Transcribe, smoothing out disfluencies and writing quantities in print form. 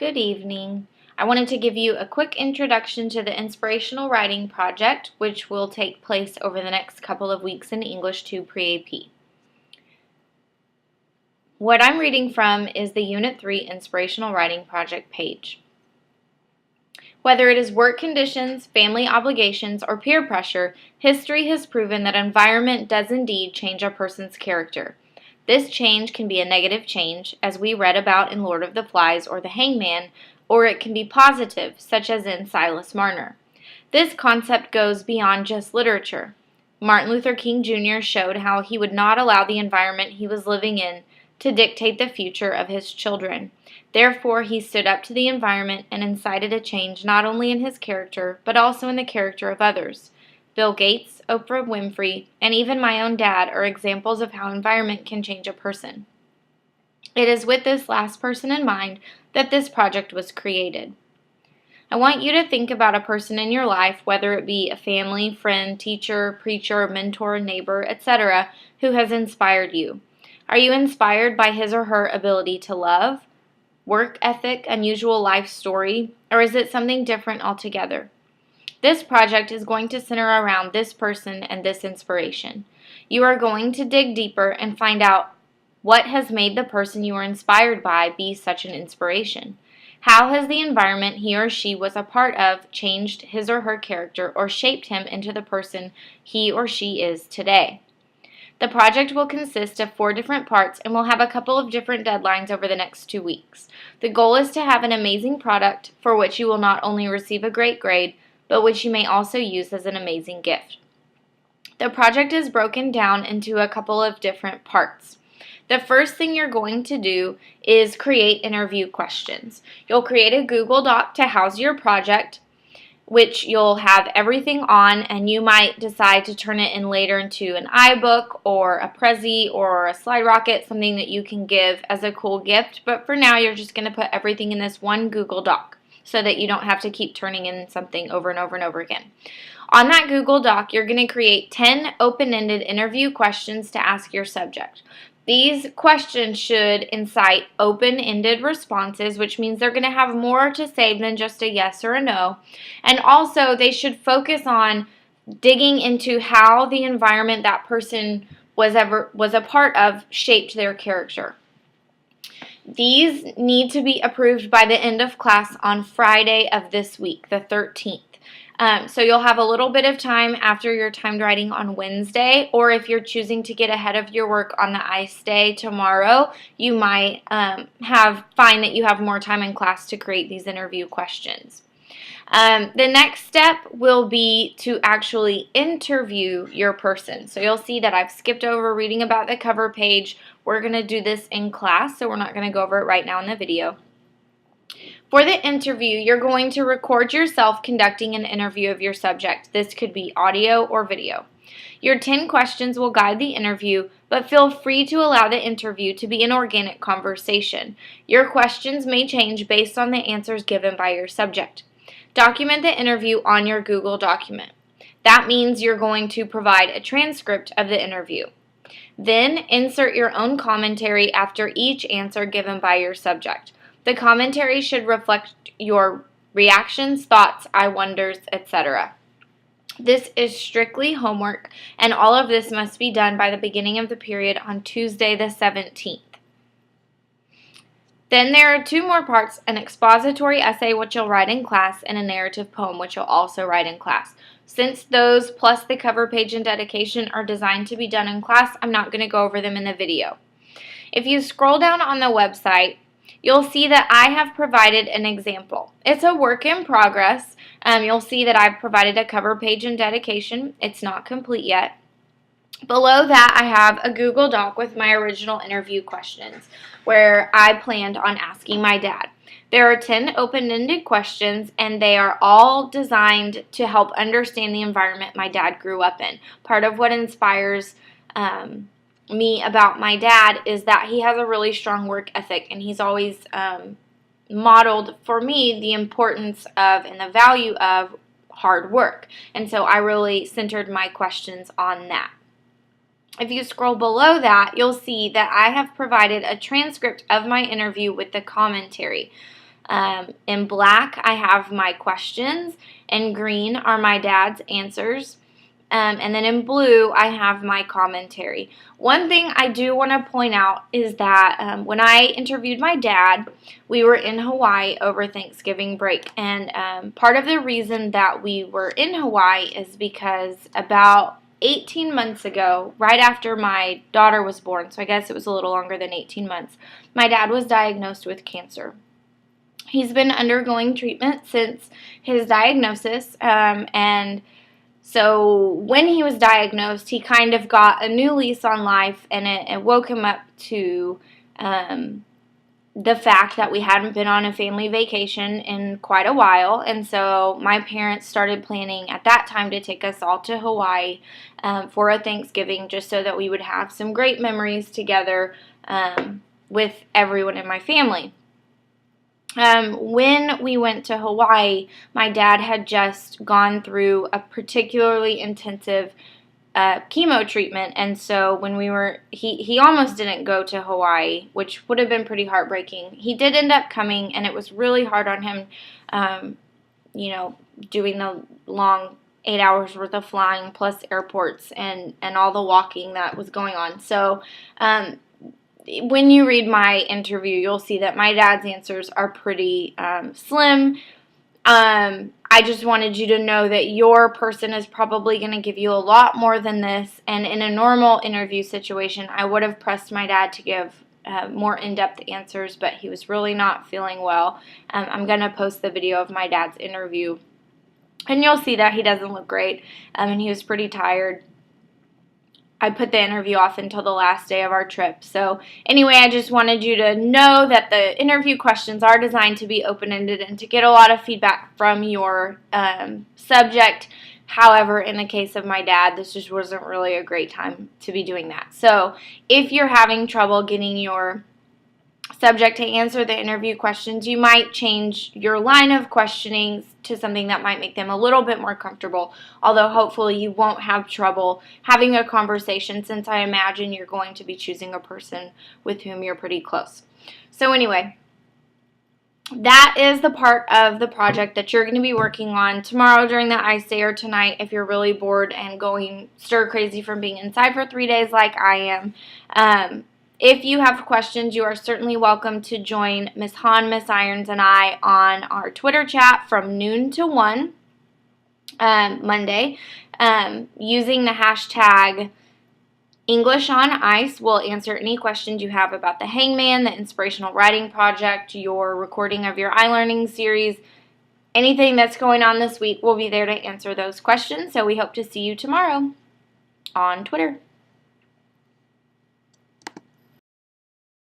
Good evening. I wanted to give you a quick introduction to the Inspirational Writing Project, which will take place over the next couple of weeks in English 2 Pre-AP. What I'm reading from is the Unit 3 Inspirational Writing Project page. Whether it is work conditions, family obligations, or peer pressure, history has proven that environment does indeed change a person's character. This change can be a negative change, as we read about in Lord of the Flies or The Hangman, or it can be positive, such as in Silas Marner. This concept goes beyond just literature. Martin Luther King Jr. showed how he would not allow the environment he was living in to dictate the future of his children. Therefore, he stood up to the environment and incited a change not only in his character, but also in the character of others. Bill Gates, Oprah Winfrey, and even my own dad are examples of how environment can change a person. It is with this last person in mind that this project was created. I want you to think about a person in your life, whether it be a family, friend, teacher, preacher, mentor, neighbor, etc., who has inspired you. Are you inspired by his or her ability to love, work ethic, unusual life story, or is it something different altogether? This project is going to center around this person and this inspiration. You are going to dig deeper and find out what has made the person you are inspired by be such an inspiration. How has the environment he or she was a part of changed his or her character or shaped him into the person he or she is today? The project will consist of 4 different parts and will have a couple of different deadlines over the next 2 weeks. The goal is to have an amazing product for which you will not only receive a great grade, but which you may also use as an amazing gift. The project is broken down into a couple of different parts. The first thing you're going to do is create interview questions. You'll create a Google Doc to house your project, which you'll have everything on, and you might decide to turn it in later into an iBook or a Prezi or a Slide Rocket, something that you can give as a cool gift. But for now, you're just going to put everything in this one Google Doc, so that you don't have to keep turning in something over and over and over again. On that Google Doc, you're going to create 10 open-ended interview questions to ask your subject. These questions should incite open-ended responses, which means they're going to have more to say than just a yes or a no. And also, they should focus on digging into how the environment that person was a part of shaped their character. These need to be approved by the end of class on Friday of this week, the 13th. So you'll have a little bit of time after your timed writing on Wednesday, or if you're choosing to get ahead of your work on the ICE day tomorrow, you might find that you have more time in class to create these interview questions. The next step will be to actually interview your person. So you'll see that I've skipped over reading about the cover page. We're going to do this in class, so we're not going to go over it right now in the video. For the interview, you're going to record yourself conducting an interview of your subject. This could be audio or video. Your 10 questions will guide the interview, but feel free to allow the interview to be an organic conversation. Your questions may change based on the answers given by your subject. Document the interview on your Google document. That means you're going to provide a transcript of the interview. Then insert your own commentary after each answer given by your subject. The commentary should reflect your reactions, thoughts, I wonders, etc. This is strictly homework, and all of this must be done by the beginning of the period on Tuesday the 17th. Then there are 2 more parts, an expository essay which you'll write in class and a narrative poem which you'll also write in class. Since those plus the cover page and dedication are designed to be done in class, I'm not going to go over them in the video. If you scroll down on the website, you'll see that I have provided an example. It's a work in progress. You'll see that I've provided a cover page and dedication. It's not complete yet. Below that, I have a Google Doc with my original interview questions where I planned on asking my dad. There are 10 open-ended questions, and they are all designed to help understand the environment my dad grew up in. Part of what inspires me about my dad is that he has a really strong work ethic, and he's always modeled for me the importance of and the value of hard work. And so I really centered my questions on that. If you scroll below that, you'll see that I have provided a transcript of my interview with the commentary. In black, I have my questions, and green are my dad's answers. And then in blue, I have my commentary. One thing I do want to point out is that when I interviewed my dad, we were in Hawaii over Thanksgiving break. And part of the reason that we were in Hawaii is because about 18 months ago, right after my daughter was born, so I guess it was a little longer than 18 months, my dad was diagnosed with cancer. He's been undergoing treatment since his diagnosis, and so when he was diagnosed, he kind of got a new lease on life, and it woke him up to the fact that we hadn't been on a family vacation in quite a while. And so my parents started planning at that time to take us all to Hawaii for a Thanksgiving, just so that we would have some great memories together with everyone in my family. When we went to Hawaii, my dad had just gone through a particularly intensive chemo treatment, and so when we were, he almost didn't go to Hawaii, which would have been pretty heartbreaking. He did end up coming, and it was really hard on him, doing the long 8 hours worth of flying plus airports and all the walking that was going on. So when you read my interview, you'll see that my dad's answers are pretty slim. I just wanted you to know that your person is probably going to give you a lot more than this, and in a normal interview situation, I would have pressed my dad to give more in-depth answers, but he was really not feeling well. I'm going to post the video of my dad's interview, and you'll see that he doesn't look great, and he was pretty tired. I put the interview off until the last day of our trip. So anyway, I just wanted you to know that the interview questions are designed to be open-ended and to get a lot of feedback from your subject. However, in the case of my dad, this just wasn't really a great time to be doing that. So if you're having trouble getting your subject to answer the interview questions, you might change your line of questioning to something that might make them a little bit more comfortable, although hopefully you won't have trouble having a conversation, since I imagine you're going to be choosing a person with whom you're pretty close. So anyway, that is the part of the project that you're going to be working on tomorrow during the ice day, or tonight if you're really bored and going stir crazy from being inside for 3 days like I am. If you have questions, you are certainly welcome to join Miss Han, Miss Irons, and I on our Twitter chat from noon to 1 Monday. Using the hashtag English on Ice, we'll answer any questions you have about the Hangman, the Inspirational Writing Project, your recording of your iLearning series. Anything that's going on this week, we'll be there to answer those questions. So we hope to see you tomorrow on Twitter.